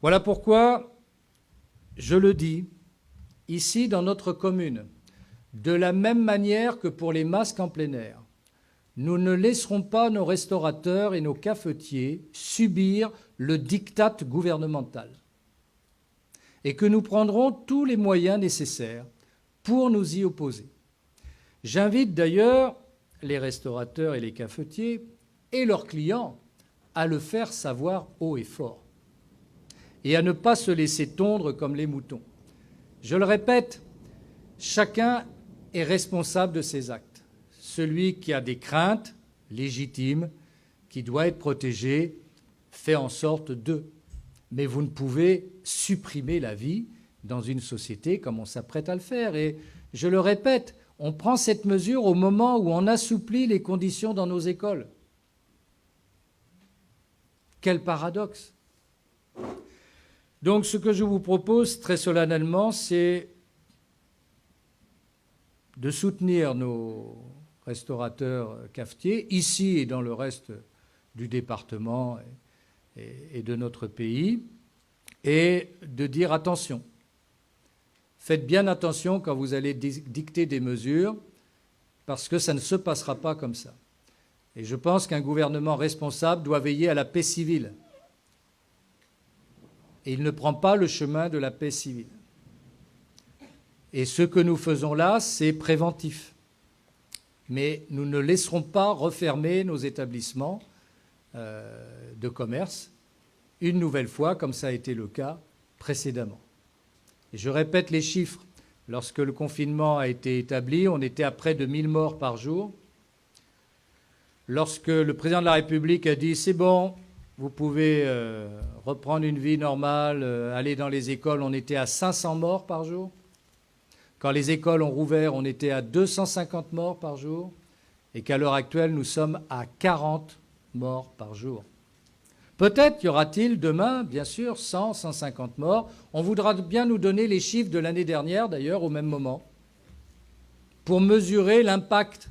Voilà pourquoi, je le dis, ici dans notre commune, de la même manière que pour les masques en plein air, nous ne laisserons pas nos restaurateurs et nos cafetiers subir le diktat gouvernemental et que nous prendrons tous les moyens nécessaires pour nous y opposer. J'invite d'ailleurs les restaurateurs et les cafetiers et leurs clients à le faire savoir haut et fort et à ne pas se laisser tondre comme les moutons. Je le répète, chacun est responsable de ses actes. Celui qui a des craintes légitimes, qui doit être protégé, fait en sorte d'eux. Mais vous ne pouvez supprimer la vie dans une société comme on s'apprête à le faire. Et je le répète, on prend cette mesure au moment où on assouplit les conditions dans nos écoles. Quel paradoxe! Donc ce que je vous propose très solennellement, c'est de soutenir nos restaurateurs cafetiers, ici et dans le reste du département et de notre pays, et de dire attention. Faites bien attention quand vous allez dicter des mesures, parce que ça ne se passera pas comme ça. Et je pense qu'un gouvernement responsable doit veiller à la paix civile. Et il ne prend pas le chemin de la paix civile. Et ce que nous faisons là, c'est préventif. Mais nous ne laisserons pas refermer nos établissements de commerce une nouvelle fois, comme ça a été le cas précédemment. Et je répète les chiffres. Lorsque le confinement a été établi, on était à près de 1000 morts par jour. Lorsque le président de la République a dit « c'est bon, vous pouvez reprendre une vie normale, aller dans les écoles », on était à 500 morts par jour. Quand les écoles ont rouvert, on était à 250 morts par jour et qu'à l'heure actuelle, nous sommes à 40 morts par jour. Peut-être y aura-t-il demain, bien sûr, 100, 150 morts. On voudra bien nous donner les chiffres de l'année dernière, d'ailleurs, au même moment, pour mesurer l'impact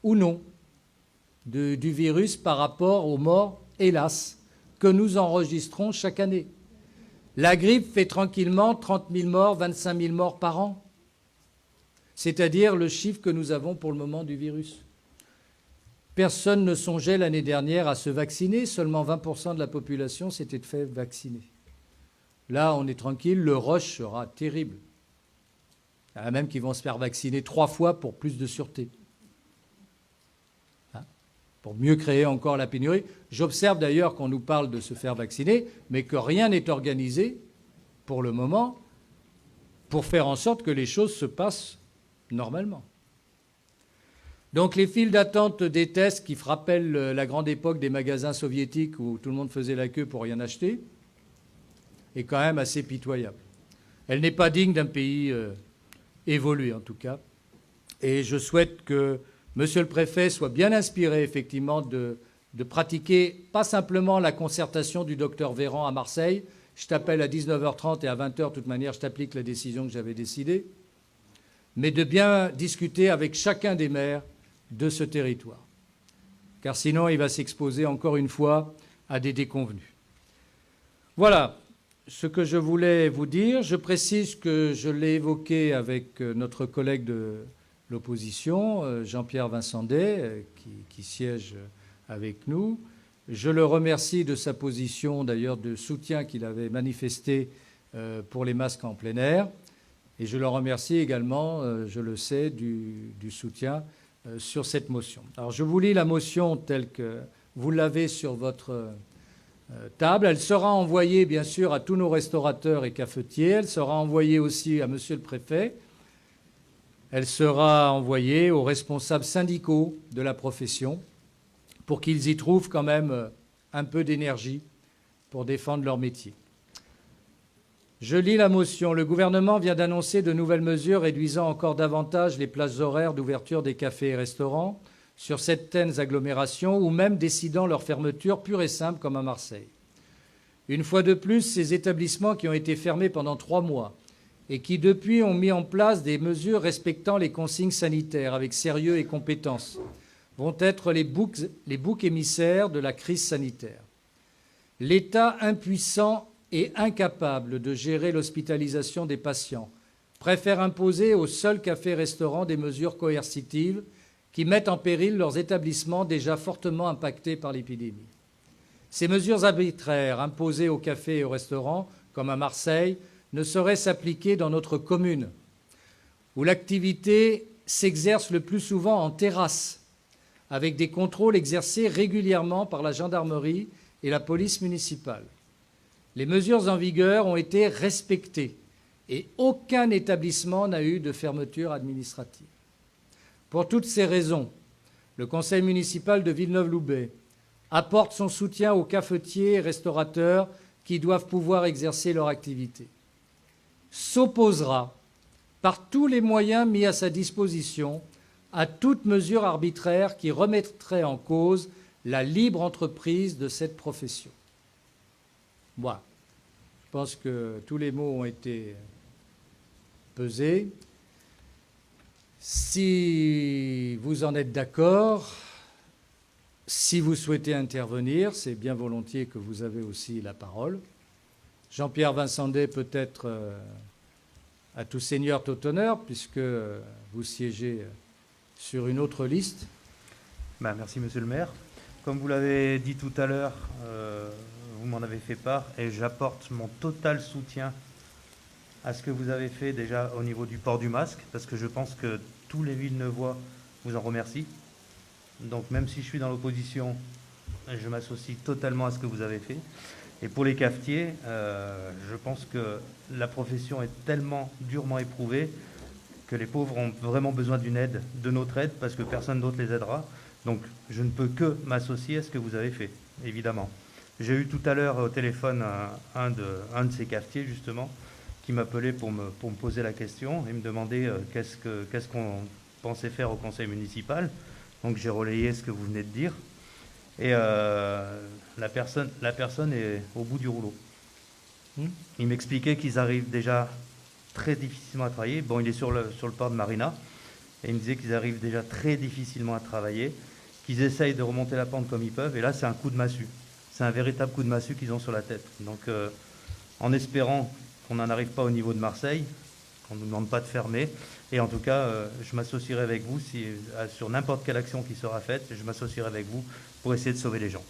ou non du virus par rapport aux morts, hélas, que nous enregistrons chaque année. La grippe fait tranquillement 30 000 morts, 25 000 morts par an, c'est-à-dire le chiffre que nous avons pour le moment du virus. Personne ne songeait l'année dernière à se vacciner, seulement 20% de la population s'était fait vacciner. Là, on est tranquille, le rush sera terrible. Il y en a même qui vont se faire vacciner 3 fois pour plus de sûreté. Pour mieux créer encore la pénurie. J'observe d'ailleurs qu'on nous parle de se faire vacciner, mais que rien n'est organisé pour le moment pour faire en sorte que les choses se passent normalement. Donc les files d'attente des tests qui rappellent la grande époque des magasins soviétiques où tout le monde faisait la queue pour rien acheter est quand même assez pitoyable. Elle n'est pas digne d'un pays évolué en tout cas. Et je souhaite que Monsieur le Préfet soit bien inspiré, effectivement, de pratiquer pas simplement la concertation du docteur Véran à Marseille. Je t'appelle à 19h30 et à 20h, de toute manière, je t'applique la décision que j'avais décidée. Mais de bien discuter avec chacun des maires de ce territoire. Car sinon, il va s'exposer encore une fois à des déconvenues. Voilà ce que je voulais vous dire. Je précise que je l'ai évoqué avec notre collègue de l'opposition, Jean-Pierre Vincendey, qui siège avec nous. Je le remercie de sa position, d'ailleurs, de soutien qu'il avait manifesté pour les masques en plein air. Et je le remercie également, je le sais, du soutien sur cette motion. Alors, je vous lis la motion telle que vous l'avez sur votre table. Elle sera envoyée, bien sûr, à tous nos restaurateurs et cafetiers. Elle sera envoyée aussi à Monsieur le Préfet. Elle sera envoyée aux responsables syndicaux de la profession pour qu'ils y trouvent quand même un peu d'énergie pour défendre leur métier. Je lis la motion. Le gouvernement vient d'annoncer de nouvelles mesures réduisant encore davantage les plages horaires d'ouverture des cafés et restaurants sur certaines agglomérations ou même décidant leur fermeture pure et simple comme à Marseille. Une fois de plus, ces établissements qui ont été fermés pendant 3 mois et qui, depuis, ont mis en place des mesures respectant les consignes sanitaires avec sérieux et compétence, vont être les boucs émissaires de la crise sanitaire. L'État impuissant et incapable de gérer l'hospitalisation des patients préfère imposer aux seuls cafés-restaurants des mesures coercitives qui mettent en péril leurs établissements déjà fortement impactés par l'épidémie. Ces mesures arbitraires imposées aux cafés et aux restaurants, comme à Marseille, ne sauraient s'appliquer dans notre commune, où l'activité s'exerce le plus souvent en terrasse, avec des contrôles exercés régulièrement par la gendarmerie et la police municipale. Les mesures en vigueur ont été respectées et aucun établissement n'a eu de fermeture administrative. Pour toutes ces raisons, le conseil municipal de Villeneuve-Loubet apporte son soutien aux cafetiers et restaurateurs qui doivent pouvoir exercer leur activité. S'opposera par tous les moyens mis à sa disposition à toute mesure arbitraire qui remettrait en cause la libre entreprise de cette profession. Voilà. Je pense que tous les mots ont été pesés. Si vous en êtes d'accord, si vous souhaitez intervenir, c'est bien volontiers que vous avez aussi la parole. Jean-Pierre Vincendet, peut-être à tout seigneur, tout honneur, puisque vous siégez sur une autre liste. Merci, monsieur le maire. Comme vous l'avez dit tout à l'heure, vous m'en avez fait part et j'apporte mon total soutien à ce que vous avez fait déjà au niveau du port du masque, parce que je pense que tous les Villeneuvois vous en remercient. Donc même si je suis dans l'opposition, je m'associe totalement à ce que vous avez fait. Et pour les cafetiers, je pense que la profession est tellement durement éprouvée que les pauvres ont vraiment besoin d'une aide, de notre aide, parce que personne d'autre les aidera. Donc je ne peux que m'associer à ce que vous avez fait, évidemment. J'ai eu tout à l'heure au téléphone un de ces cafetiers, justement, qui m'appelait pour me poser la question et me demander qu'est-ce qu'on pensait faire au conseil municipal. Donc j'ai relayé ce que vous venez de dire. Et la personne est au bout du rouleau. Il m'expliquait qu'ils arrivent déjà très difficilement à travailler. Bon, il est sur le port de Marina. Et il me disait qu'ils arrivent déjà très difficilement à travailler, qu'ils essayent de remonter la pente comme ils peuvent. Et là, c'est un coup de massue. C'est un véritable coup de massue qu'ils ont sur la tête. Donc, en espérant qu'on n'en arrive pas au niveau de Marseille, qu'on ne nous demande pas de fermer. Et en tout cas, je m'associerai avec vous sur n'importe quelle action qui sera faite. Je m'associerai avec vous pour essayer de sauver les gens.